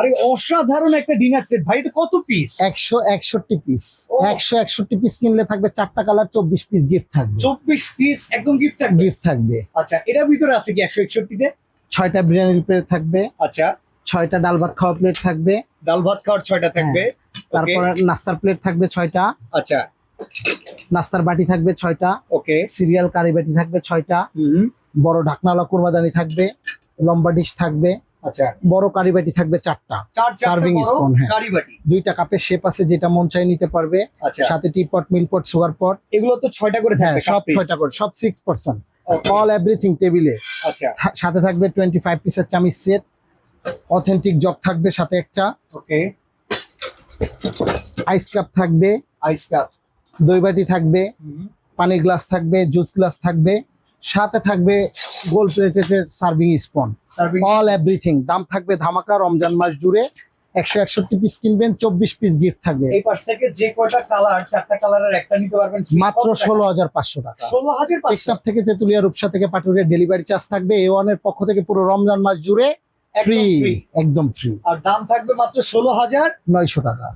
আরে অসাধারণ একটা ডিনার সেট ভাই, এটা কত পিস? 161 পিস। ও। 161 পিস কিনলে থাকবে 4টা কালার, 24 পিস গিফট থাকবে। 24 পিস একদম গিফট থাকবে। গিফট থাকবে। আচ্ছা, এটার ভিতরে আছে কি 161 তে? 6টা বিরিয়ানির প্লেট থাকবে, আচ্ছা, 6টা ডাল ভাত খাওয়া প্লেট থাকবে, ডাল ভাত খাওয়ার 6টা থাকবে। ওকে, তারপর নাস্তার প্লেট থাকবে 6টা, আচ্ছা নাস্তার বাটি থাকবে 6টা, ওকে। সিরিয়াল কারি বাটি থাকবে 6টা, হুম, বড় ঢাকনাওয়ালা কুরমাদানি থাকবে, লম্বা ডিশ থাকবে, আচ্ছা বড় কারি বাটি থাকবে 4টা, সার্ভিং স্পুন, হ্যাঁ, কারি বাটি। 2টা কাপের শেপ আছে, যেটা মন চাই নিতে পারবে, আচ্ছা, সাথে টি পট, মিল পট, সুগার পট, এগুলো তো 6টা করে হ্যাঁ থাকবে, সব কাপ পিস। 6টা করে, সব 6%, Okay, অল এভরিথিং টেবিলে। আচ্ছা সাথে থাকবে 25 পিসের চামিচ সেট, অথেন্টিক জগ থাকবে সাথে একটা, ওকে। আইস কাপ থাকবে, আইস কাপ। দই বাটি থাকবে, পানির গ্লাস থাকবে, জুস গ্লাস থাকবে, সাথে থাকবে গোল প্লেটের serving spoon, serving. All everything. দাম থাকবে ধামাকা রমজান মাস জুড়ে। 161 পিস কিনবেন, 24 পিস গিফট থাকবে, এই পাশ থেকে যে কয়টা কালার, 4টা কালারের একটা নিতে পারবেন মাত্র 16,500 টাকা। 16,500। টেকনাফ থেকে তেতুলিয়া, রূপসা থেকে পাটুরিয়া ডেলিভারি চার্জ থাকবে। A1 এর পক্ষ থেকে পুরো রমজান মাস জুড়ে একদম ফ্রি, free। একদম ফ্রি, আর দাম থাকবে মাত্র 16,000। 900 টাকা।